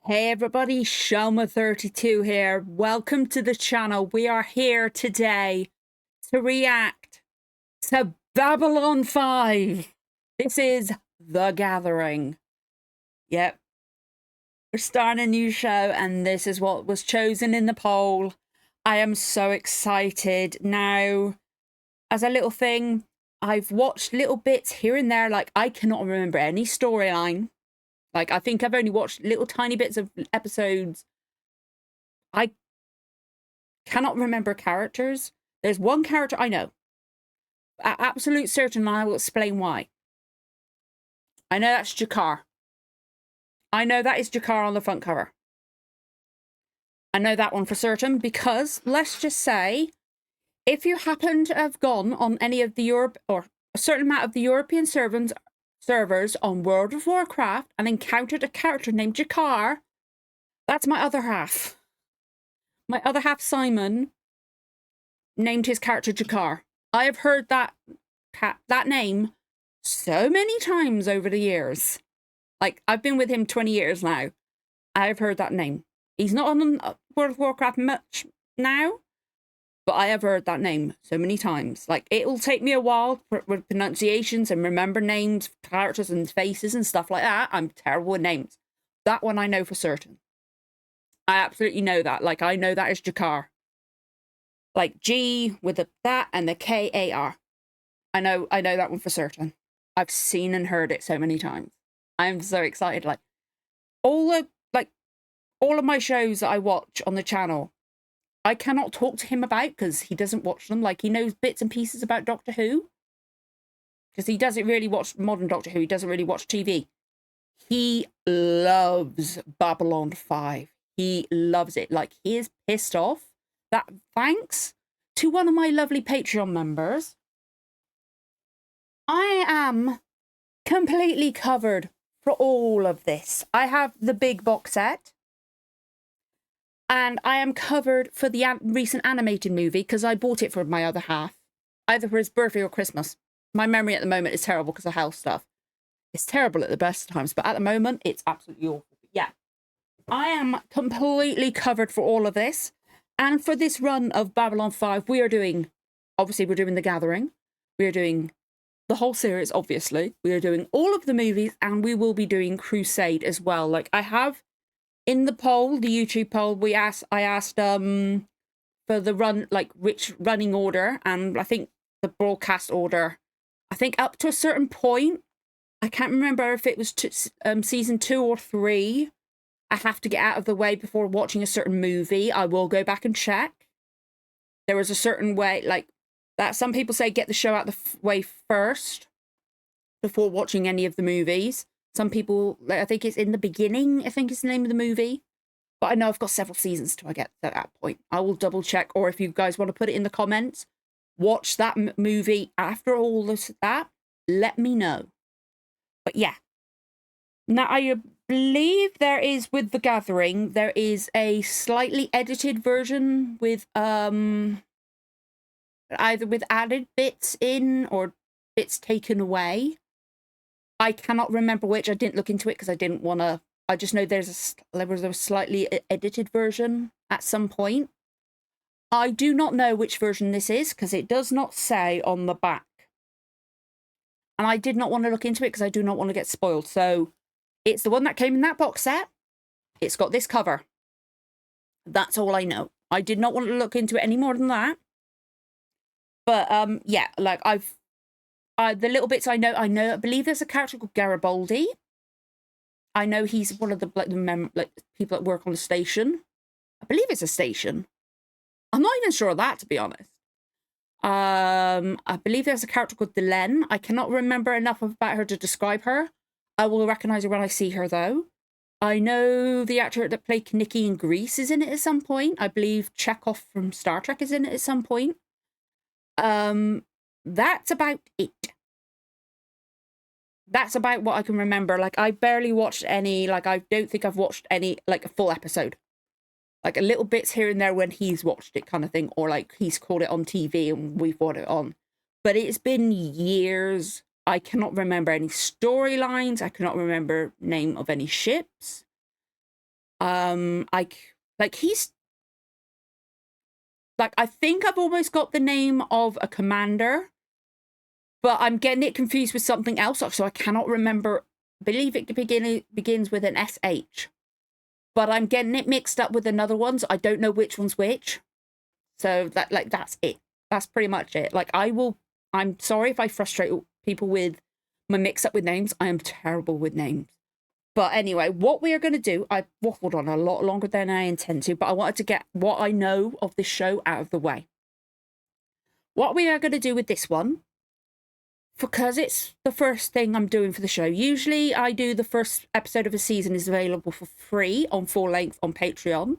Hey everybody, Shelma32 here. Welcome to the channel. We are here today to react to Babylon 5. This is The Gathering. Yep. We're starting a new show and this is what was chosen in the poll. I am so excited. Now, as a little thing, I've watched little bits here and there. Like, I cannot remember any storyline. Like, I think I've only watched little tiny bits of episodes. I cannot remember characters. There's one character I know. Absolute certain, and I will explain why. I know that's Jakar. I know that is Jakar on the front cover. I know that one for certain because, let's just say, if you happen to have gone on any of the Europe or a certain amount of the European servers on World of Warcraft and encountered a character named Jakar, that's my other half. My other half, Simon, named his character Jakar. I have heard that name so many times over the years. Like, I've been with him 20 years now. I've heard that name. He's not on World of Warcraft much now, but I have heard that name so many times. Like, it will take me a while with pronunciations and remember names, characters and faces and stuff like that. I'm terrible with names. That one I know for certain. I absolutely know that. Like, I know that is Jakar. Like G with that and the K-A-R. I know that one for certain. I've seen and heard it so many times. I'm so excited. Like all of my shows that I watch on the channel, I cannot talk to him about because he doesn't watch them. Like, he knows bits and pieces about Doctor Who. Because he doesn't really watch modern Doctor Who. He doesn't really watch TV. He loves Babylon 5. He loves it. Like, he is pissed off that thanks to one of my lovely Patreon members, I am completely covered for all of this. I have the big box set. And I am covered for the recent animated movie because I bought it for my other half, either for his birthday or Christmas. My memory at the moment is terrible because of health stuff. It's terrible at the best times, but at the moment, it's absolutely awful. But yeah, I am completely covered for all of this. And for this run of Babylon 5, we are doing, obviously, we're doing The Gathering. We are doing the whole series, obviously. We are doing all of the movies, and we will be doing Crusade as well. Like, I have in the poll, the YouTube poll, I asked for the run, like which running order, and I think the broadcast order. I think up to a certain point, I can't remember if it was season 2 or 3. I have to get out of the way before watching a certain movie. I will go back and check. There was a certain way, like that. Some people say get the show out the way first before watching any of the movies. Some people, I think it's in the beginning, I think is the name of the movie. But I know I've got several seasons till I get to that point. I will double check, or if you guys want to put it in the comments, watch that movie after all that, let me know. But yeah. Now, I believe there is, with The Gathering, there is a slightly edited version with, either with added bits in or bits taken away. I cannot remember which. I didn't look into it because I didn't want to. I just know there was a slightly edited version at some point. I do not know which version this is because it does not say on the back. And I did not want to look into it because I do not want to get spoiled. So it's the one that came in that box set. It's got this cover. That's all I know. I did not want to look into it any more than that. But yeah, like the little bits I know, I believe there's a character called Garibaldi. I know he's one of the people that work on the station. I believe it's a station. I'm not even sure of that, to be honest. I believe there's a character called Delenn. I cannot remember enough about her to describe her. I will recognize her when I see her, though. I know the actor that played Nikki in Grease is in it at some point. I believe Chekhov from Star Trek is in it at some point. That's about it. That's about what I can remember. Like, I barely watched any, like, I don't think I've watched any, like, a full episode. Like, a little bits here and there when he's watched it kind of thing, or, like, he's called it on TV and we've brought it on. But it's been years. I cannot remember any storylines. I cannot remember name of any ships. He's like, I think I've almost got the name of a commander, but I'm getting it confused with something else, so I cannot remember. I believe it begins with an SH, but I'm getting it mixed up with another one, so I don't know which one's which. So that's it. That's pretty much it. Like, I'm sorry if I frustrate people with my mix up with names. I am terrible with names. But anyway, what we are going to do, I waffled on a lot longer than I intend to, but I wanted to get what I know of this show out of the way. What we are going to do with this one, because it's the first thing I'm doing for the show. Usually I do the first episode of a season is available for free on full length on Patreon.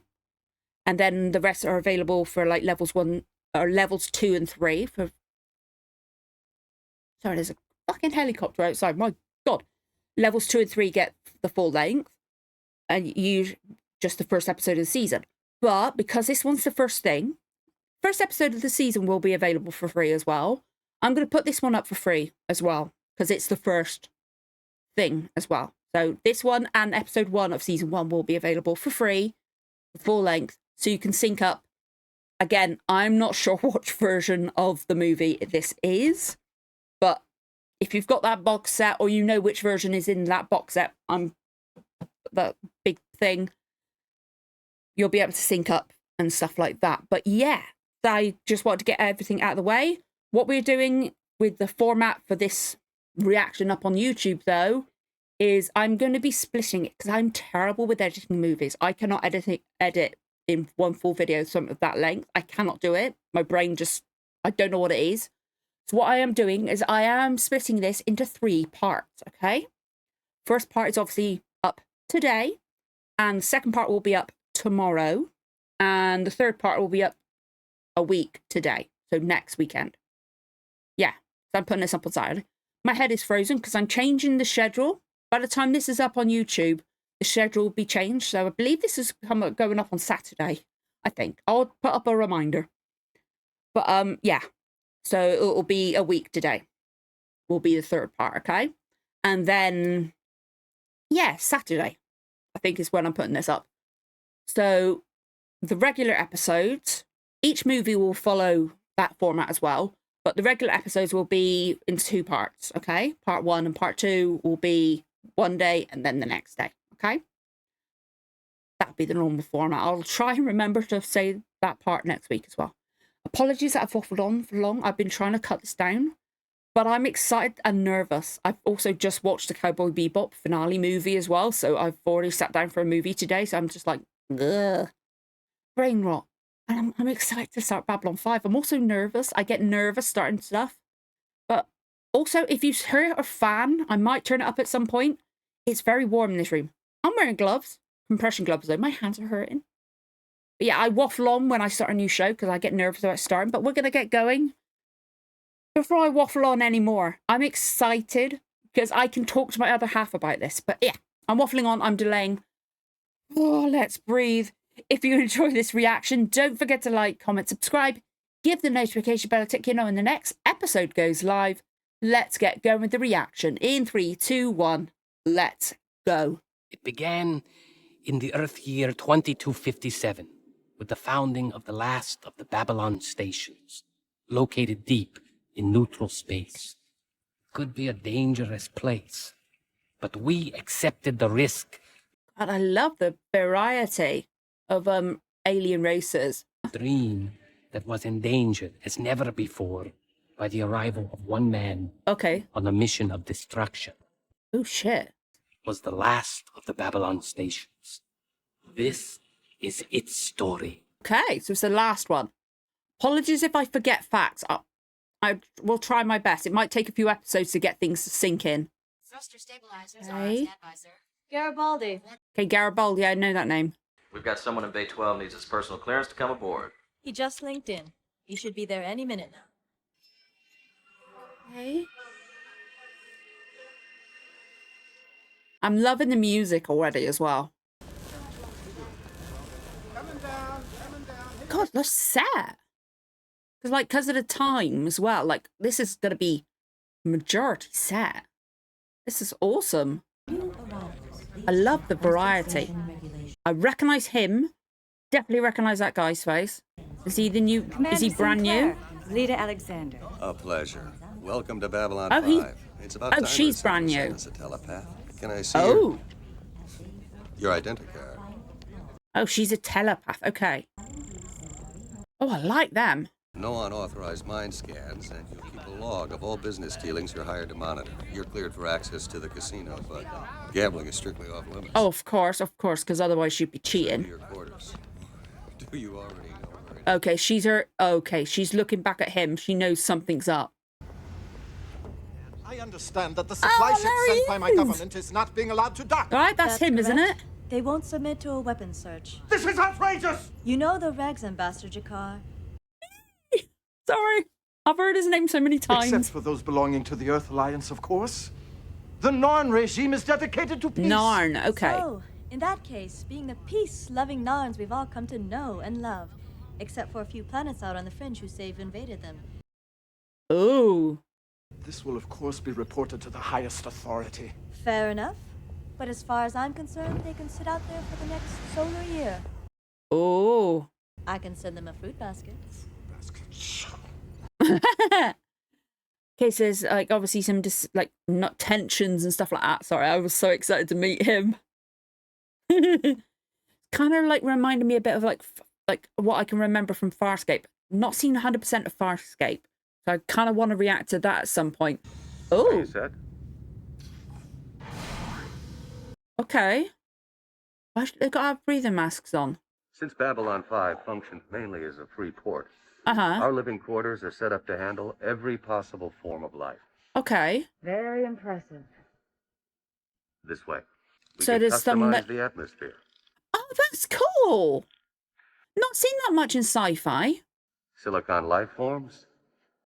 And then the rest are available for like levels 2 and 3 for... Sorry, there's a fucking helicopter outside. My God. Levels 2 and 3 get the full length. And you just the first episode of the season. But because this one's the first episode of the season will be available for free as well. I'm going to put this one up for free as well, because it's the first thing as well. So this one and episode 1 of season 1 will be available for free, full length, so you can sync up. Again, I'm not sure which version of the movie this is, but if you've got that box set or you know which version is in that box set, the big thing, you'll be able to sync up and stuff like that. But yeah, I just wanted to get everything out of the way. What we're doing with the format for this reaction up on YouTube, though, is I'm going to be splitting it because I'm terrible with editing movies. I cannot edit in one full video something of that length. I cannot do it. My brain just, I don't know what it is. So what I am doing is I am splitting this into 3 parts, okay? First part is obviously up today, and the second part will be up tomorrow, and the third part will be up a week today, so next weekend. Yeah, so I'm putting this up on Saturday. My head is frozen because I'm changing the schedule. By the time this is up on YouTube, the schedule will be changed. So I believe this is going up on Saturday, I think. I'll put up a reminder. But yeah, so it'll be a week today. Will be the third part, okay? And then, yeah, Saturday, I think is when I'm putting this up. So the regular episodes, each movie will follow that format as well. But the regular episodes will be in 2 parts, okay? Part 1 and part 2 will be one day and then the next day, okay? That'll be the normal format. I'll try and remember to say that part next week as well. Apologies that I've waffled on for long. I've been trying to cut this down, but I'm excited and nervous. I've also just watched the Cowboy Bebop finale movie as well, so I've already sat down for a movie today, so I'm just like, ugh, brain rot. And I'm excited to start Babylon 5. I'm also nervous. I get nervous starting stuff. But also, if you're a fan, I might turn it up at some point. It's very warm in this room. I'm wearing gloves. Compression gloves, though. My hands are hurting. But yeah, I waffle on when I start a new show because I get nervous about starting. But we're going to get going. Before I waffle on anymore, I'm excited because I can talk to my other half about this. But yeah, I'm waffling on. I'm delaying. Oh, let's breathe. If you enjoy this reaction, don't forget to like, comment, subscribe, give the notification bell a tick, you know, when the next episode goes live. Let's get going with the reaction. In 3, 2, 1, let's go. It began in the Earth year 2257 with the founding of the last of the Babylon stations, located deep in neutral space. Could be a dangerous place, but we accepted the risk. And I love the variety of alien races. Dream that was endangered as never before by the arrival of one man on a mission of destruction. Oh shit. Was the last of the Babylon stations. This is its story. Okay, so it's the last one. Apologies if I forget facts. I will try my best. It might take a few episodes to get things to sink in. Thruster stabilizers are on standby, sir. Garibaldi. Okay, Garibaldi, I know that name. We've got someone in Bay 12 needs his personal clearance to come aboard. He just linked in. He should be there any minute now. Okay. I'm loving the music already as well. God, that's set. Because of the time as well. Like, this is going to be majority set. This is awesome. I love the variety. I recognise him. Definitely recognise that guy's face. Is he the new? Is he brand new? Lita Alexander. A pleasure. Welcome to Babylon Oh, 5. It's about time she's for brand someone new. to send us a telepath. Can I see your identity card? Oh, she's a telepath. Okay. Oh, I like them. No unauthorized mind scans, and you'll keep a log of all business dealings you're hired to monitor. You're cleared for access to the casino, but gambling is strictly off limits. Oh, of course, because otherwise she'd be To cheating. your quarters. Do you already know where? Okay, she's looking back at him. She knows something's up. I understand that the supply ship there he sent by my is. government is not being allowed to dock. All right, that's him, isn't it? They won't submit to a weapons search. This is outrageous! You know the regs, Ambassador Jakar. Sorry, I've heard his name so many times. Except for those belonging to the Earth Alliance, of course. The Narn regime is dedicated to peace. Narn, okay. So, in that case, being the peace-loving Narns we've all come to know and love, except for a few planets out on the fringe who say you've invaded them. Ooh. This will, of course, be reported to the highest authority. Fair enough. But as far as I'm concerned, they can sit out there for the next solar year. Oh. I can send them a fruit basket. Okay, so there's like obviously some not tensions and stuff like that. Sorry, I was so excited to meet him. Kind of like reminded me a bit of like what I can remember from Farscape. Not seen 100% of Farscape, so I kind of want to react to that at some point. Oh, okay. Why should they got to have breathing masks on? Since Babylon 5 functions mainly as a free port, Uh-huh. our living quarters are set up to handle every possible form of life. Okay. Very impressive. This way. We So can there's some customize that- the atmosphere. Oh, that's cool. Not seen that much in sci-fi. Silicon life forms?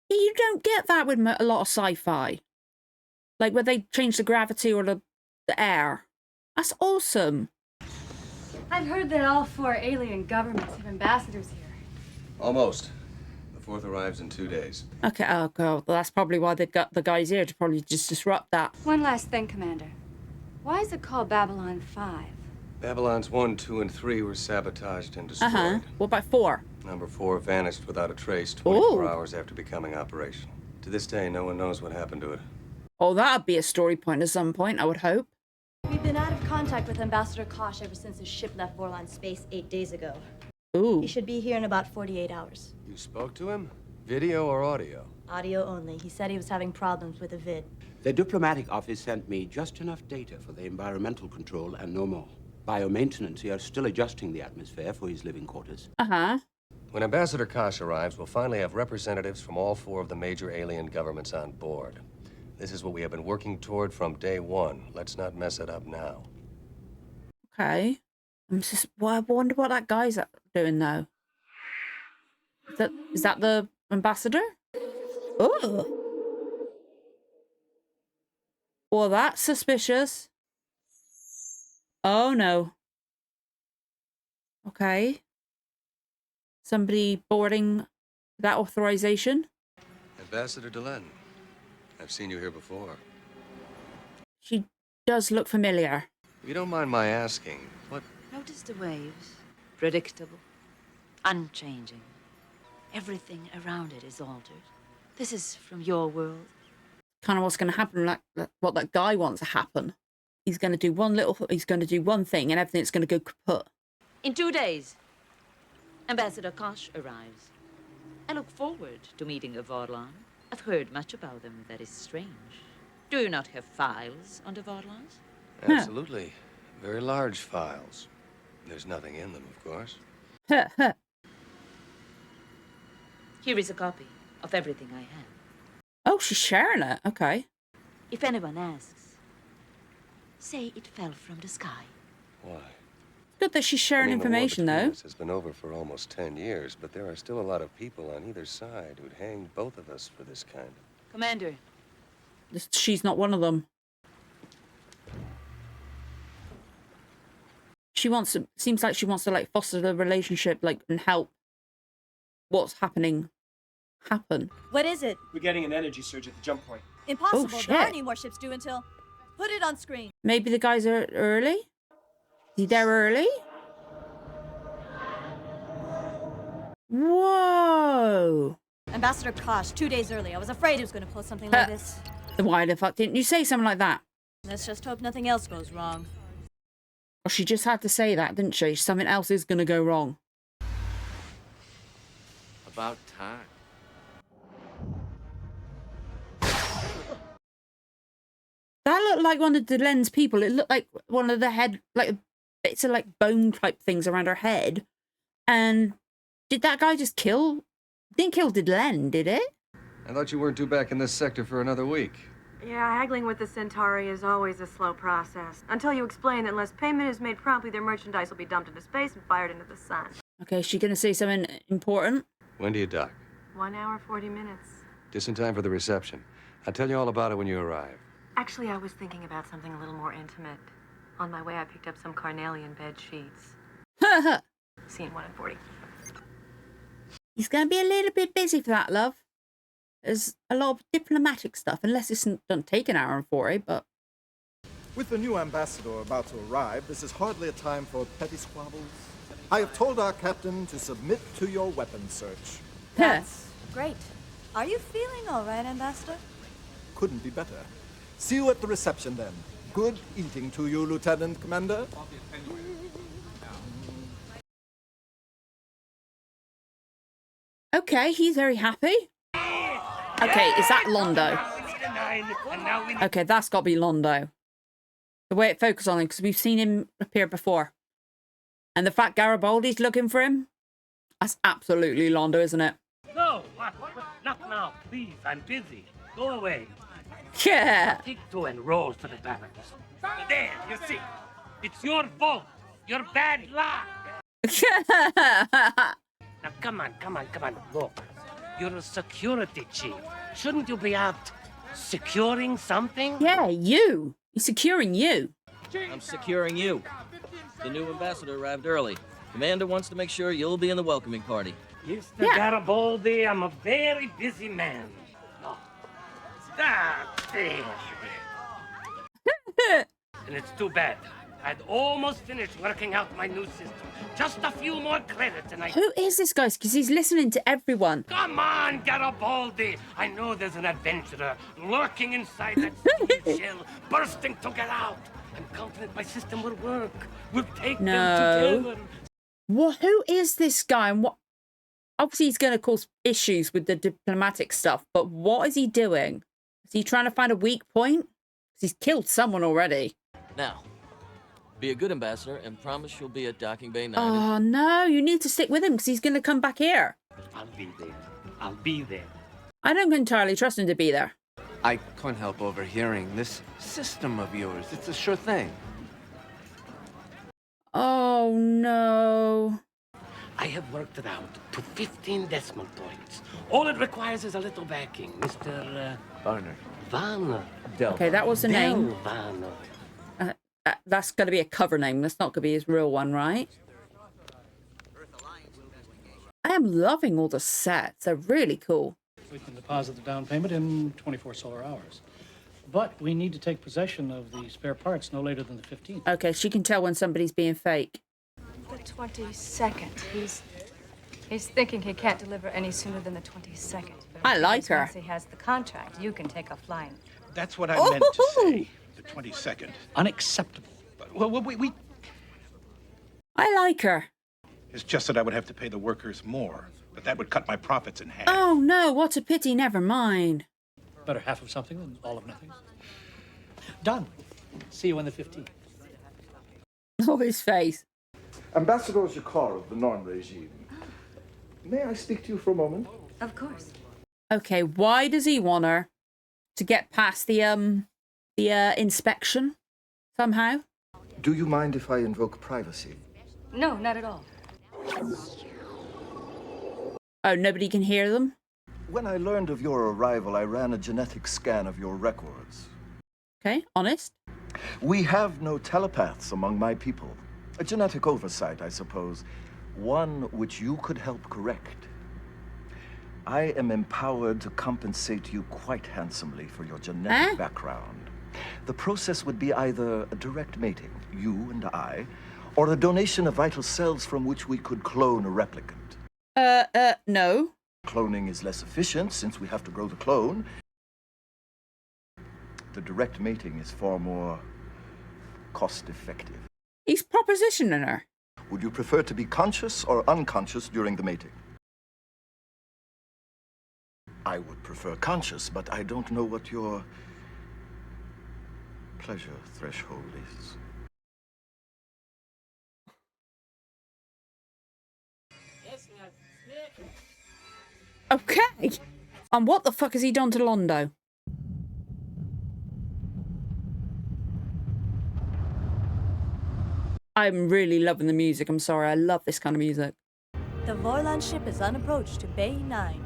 You don't get that with a lot of sci-fi. Like where they change the gravity or the air. That's awesome. I've heard that all 4 alien governments have ambassadors here. Almost. The fourth arrives in 2 days. Okay, oh god, well, that's probably why they've got the guys here to probably just disrupt that. One last thing, Commander. Why is it called Babylon 5? Babylons 1, 2, and 3 were sabotaged and destroyed. Uh-huh. What about 4? Number 4 vanished without a trace 24 Ooh. hours after becoming operational. To this day, no one knows what happened to it. Oh, that'd be a story point at some point, I would hope. We've been out of contact with Ambassador Kosh ever since his ship left Vorlon space 8 days ago. Ooh. He should be here in about 48 hours. You spoke to him? Video or audio? Audio only. He said he was having problems with a vid. The diplomatic office sent me just enough data for the environmental control and no more. Biomaintenance here is still adjusting the atmosphere for his living quarters. Uh-huh. When Ambassador Kosh arrives, we'll finally have representatives from all 4 of the major alien governments on board. This is what we have been working toward from day 1. Let's not mess it up now. Okay. I wonder what that guy's doing though. Is that the ambassador? Oh. Well, that's suspicious. Oh no. Okay. Somebody boarding that authorization. Ambassador Delenn, I've seen you here before. She does look familiar. If you don't mind my asking, what... Notice the waves. Predictable. Unchanging. Everything around it is altered. This is from your world. Kind of what's going to happen, like what that guy wants to happen. He's going to do one thing and everything's going to go kaput. In 2 days, Ambassador Kosh arrives. I look forward to meeting a Vorlon. I've heard much about them that is strange. Do you not have files on the Vorlons? Absolutely. Very large files. There's nothing in them, of course. Here is a copy of everything I have. Oh, she's sharing it. Okay. If anyone asks, say it fell from the sky. Why? Good that she's sharing information, the war though. between us has been over for almost 10 years, but there are still a lot of people on either side who'd hang both of us for this kind of... Commander, She's not one of them. Seems like she wants to like foster the relationship, like, and help what's happening happen. What is it? We're getting an energy surge at the jump point. Impossible. Oh, shit. There aren't any more ships due until... Put it on screen. Maybe the guys are early? Is he there early? Whoa! Ambassador Kosh, 2 days early. I was afraid he was going to pull something like this. Then why the fuck didn't you say something like that? Let's just hope nothing else goes wrong. Well, she just had to say that, didn't she? Something else is going to go wrong. About time. That looked like one of Dylan's people. It looked like one of the head, like bits of like bone type things around her head. And did that guy just kill? Didn't kill Dylan, did it? I thought you weren't due back in this sector for another week. Yeah, haggling with the Centauri is always a slow process. Until you explain that unless payment is made promptly, their merchandise will be dumped into space and fired into the sun. Okay, is she going to say something important? When do you dock? 1 hour, 40 minutes. Just in time for the reception. I'll tell you all about it when you arrive. Actually, I was thinking about something a little more intimate. On my way, I picked up some carnelian bed sheets. Scene 1 and 40. He's going to be a little bit busy for that, love. There's a lot of diplomatic stuff, unless it doesn't take an hour and 40, but... With the new ambassador about to arrive, this is hardly a time for petty squabbles. I have told our captain to submit to your weapons search. That's great. Are you feeling all right, Ambassador? Couldn't be better. See you at the reception, then. Good eating to you, Lieutenant Commander. Okay, he's very happy. Okay, is that Londo? Okay, that's got to be Londo. The way it focuses on him, because we've seen him appear before. And the fact Garibaldi's looking for him, that's absolutely Londo, isn't it? No, not now, please. I'm busy. Go away. Yeah. Take two and roll to the barracks. There, you see. It's your fault. Your bad luck. Now, come on. Look, you're a security chief. Shouldn't you be out securing something? Yeah, you. He's securing you. I'm securing you. The new ambassador arrived early. Commander wants to make sure you'll be in the welcoming party. Mr. Garibaldi, I'm a very busy man. Oh. There. And it's too bad. I'd almost finished working out my new system. Just a few more credits and I... Who is this guy? Because he's listening to everyone. Come on, Garibaldi! I know there's an adventurer lurking inside that steel shell, bursting to get out. I'm confident my system will work. We'll take them together. What? Who is this guy? And what? Obviously, he's going to cause issues with the diplomatic stuff. But what is he doing? Is he trying to find a weak point? Because he's killed someone already. Now, be a good ambassador and promise you'll be at Docking Bay 9. Oh, no. You need to stick with him because he's going to come back here. I'll be there. I don't entirely trust him to be there. I can't help overhearing this system of yours. It's a sure thing. Oh, no. I have worked it out to 15 decimal points. All it requires is a little backing, Mr. Varner. Varner. Okay, that was the name. Varner. That's going to be a cover name. That's not going to be his real one, right? I am loving all the sets. They're really cool. We can deposit the down payment in 24 solar hours. But we need to take possession of the spare parts no later than the 15th. Okay, she can tell when somebody's being fake. The 22nd. He's thinking he can't deliver any sooner than the 22nd. I like her. Once he has the contract, you can take offline. That's what I meant to say. The 22nd. Unacceptable. Well, we... I like her. It's just that I would have to pay the workers more, but that would cut my profits in half. Oh, no, what a pity. Never mind. Better half of something than all of nothing. Done. See you on the 15th. Oh, his face. Ambassador Jakar of the Narn regime. May I speak to you for a moment? Of course. Okay, why does he want her to get past the inspection somehow? Do you mind if I invoke privacy? No, not at all. Oh, nobody can hear them? When I learned of your arrival, I ran a genetic scan of your records. Okay, honest. We have no telepaths among my people. A genetic oversight, I suppose. One which you could help correct. I am empowered to compensate you quite handsomely for your genetic background. The process would be either a direct mating, you and I, or the donation of vital cells from which we could clone a replicant. No. Cloning is less efficient since we have to grow the clone. The direct mating is far more cost-effective. He's propositioning her. Would you prefer to be conscious or unconscious during the mating? I would prefer conscious, but I don't know what your pleasure threshold is. Okay. And what the fuck has he done to Londo? I'm really loving the music. I'm sorry. I love this kind of music. The Vorlon ship is on approach to Bay 9.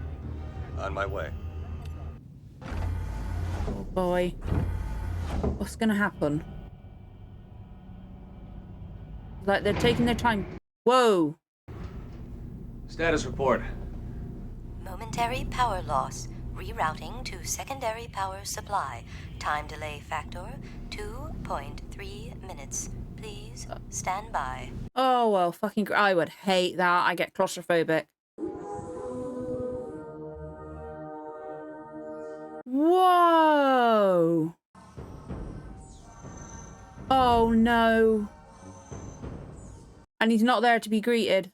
On my way. Oh boy. What's gonna happen? Like they're taking their time. Whoa. Status report. Momentary power loss. Rerouting to secondary power supply. Time delay factor 2.3 minutes. Please stand by. Oh well, fucking. I would hate that. I get claustrophobic. Whoa. Oh no. And he's not there to be greeted.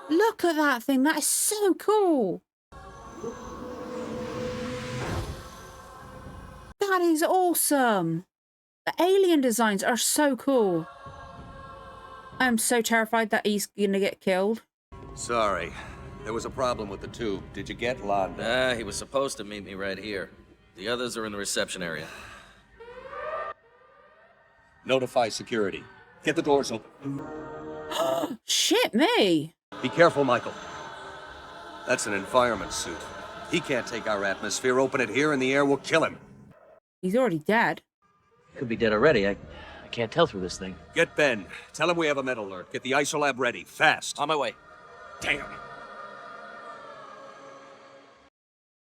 Look at that thing. That is so cool. That is awesome. The alien designs are so cool. I'm so terrified that he's gonna get killed. Sorry. There was a problem with the tube. Did you get Londo? He was supposed to meet me right here. The others are in the reception area. Notify security. Get the doors open. Shit me. Be careful, Michael. That's an environment suit. He can't take our atmosphere. Open it here and the air will kill him. He's already dead. Could be dead already. I can't tell through this thing. Get Ben. Tell him we have a med alert. Get the isolab ready. Fast. On my way. Damn.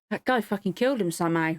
That guy fucking killed him somehow.